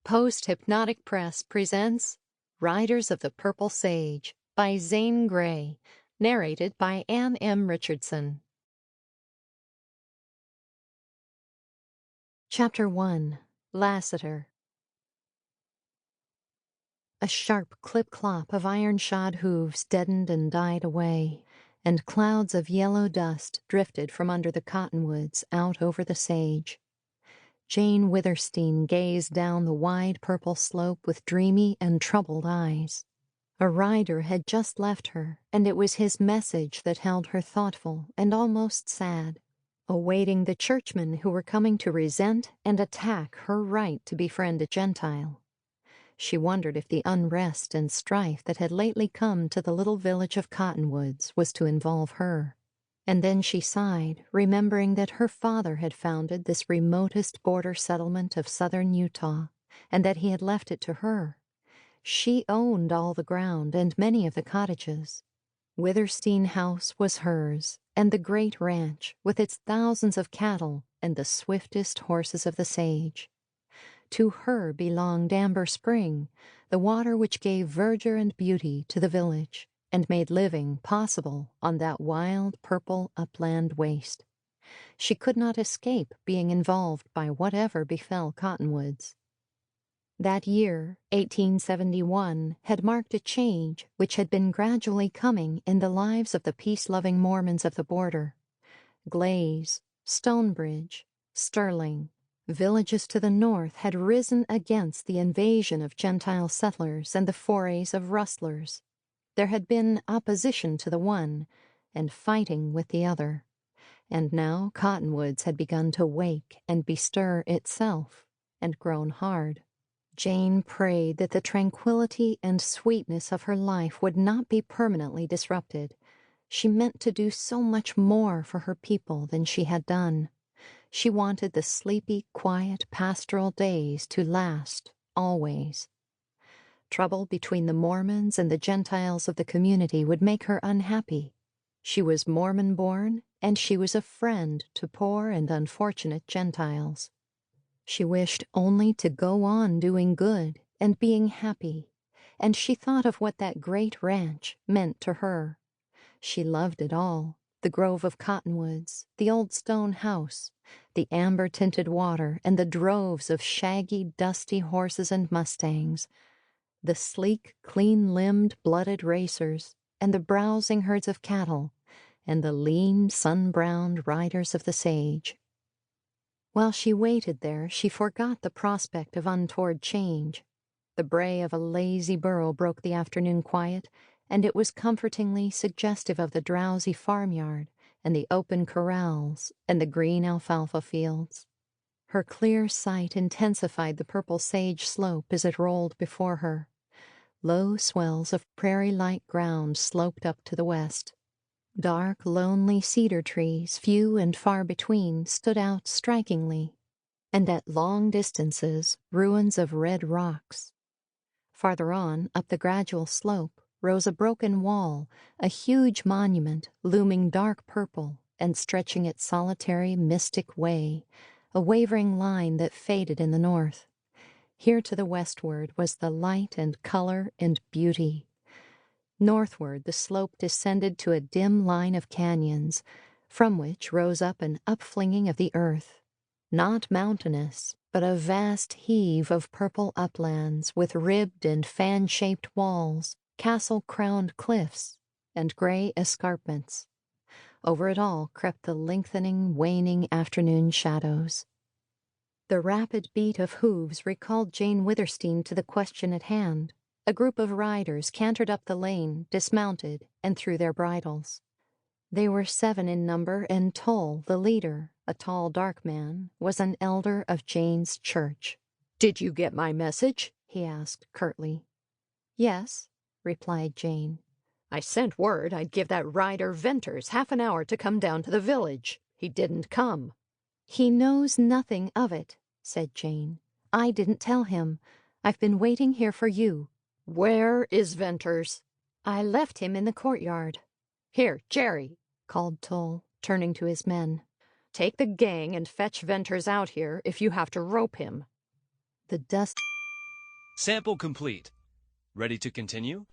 Post-Hypnotic Press presents Riders of the Purple Sage by Zane Grey, narrated by Anne M. Richardson. Chapter 1. Lassiter. A sharp clip-clop of iron-shod hooves deadened and died away, and clouds of yellow dust drifted from under the cottonwoods out over the sage. Jane Withersteen gazed down the wide purple slope with dreamy and troubled eyes. A rider had just left her, and it was his message that held her thoughtful and almost sad, awaiting the churchmen who were coming to resent and attack her right to befriend a Gentile. She wondered if the unrest and strife that had lately come to the little village of Cottonwoods was to involve her. And then she sighed, remembering that her father had founded this remotest border settlement of southern Utah, and that he had left it to her. She owned all the ground and many of the cottages. Withersteen House was hers, and the great ranch, with its thousands of cattle and the swiftest horses of the sage. To her belonged Amber Spring, the water which gave verdure and beauty to the village, and made living possible on that wild purple upland waste. She could not escape being involved by whatever befell Cottonwoods. That year, 1871, had marked a change which had been gradually coming in the lives of the peace-loving Mormons of the border. Glaze, Stonebridge, Sterling, villages to the north had risen against the invasion of Gentile settlers and the forays of rustlers. There had been opposition to the one, and fighting with the other. And now Cottonwoods had begun to wake and bestir itself, and grown hard. Jane prayed that the tranquility and sweetness of her life would not be permanently disrupted. She meant to do so much more for her people than she had done. She wanted the sleepy, quiet, pastoral days to last always. Trouble between the Mormons and the Gentiles of the community would make her unhappy. She was Mormon-born, and she was a friend to poor and unfortunate Gentiles. She wished only to go on doing good and being happy, and she thought of what that great ranch meant to her. She loved it all, the grove of cottonwoods, the old stone house, the amber-tinted water, and the droves of shaggy, dusty horses and mustangs, the sleek, clean-limbed, blooded racers, and the browsing herds of cattle, and the lean, sun-browned riders of the sage. While she waited there, she forgot the prospect of untoward change. The bray of a lazy burro broke the afternoon quiet, and it was comfortingly suggestive of the drowsy farmyard and the open corrals and the green alfalfa fields. Her clear sight intensified the purple sage slope as it rolled before her. Low swells of prairie-like ground sloped up to the west. Dark, lonely cedar trees, few and far between, stood out strikingly, and at long distances, ruins of red rocks. Farther on, up the gradual slope, rose a broken wall, a huge monument looming dark purple and stretching its solitary, mystic way, a wavering line that faded in the north. Here to the westward was the light and color and beauty. Northward the slope descended to a dim line of canyons, from which rose up an upflinging of the earth, not mountainous, but a vast heave of purple uplands with ribbed and fan-shaped walls, castle-crowned cliffs, and gray escarpments. Over it all crept the lengthening, waning afternoon shadows. The rapid beat of hooves recalled Jane Withersteen to the question at hand. A group of riders cantered up the lane, dismounted, and threw their bridles. They were 7 in number, and Tull, the leader, a tall, dark man, was an elder of Jane's church. "Did you get my message?" he asked curtly. "Yes," replied Jane. "I sent word I'd give that rider Venters half an hour to come down to the village. He didn't come." "He knows nothing of it," said Jane. "I didn't tell him. I've been waiting here for you." "Where is Venters?" "I left him in the courtyard." "Here, Jerry," called Tull, turning to his men. "Take the gang and fetch Venters out here if you have to rope him." The dust Sample complete. Ready to continue?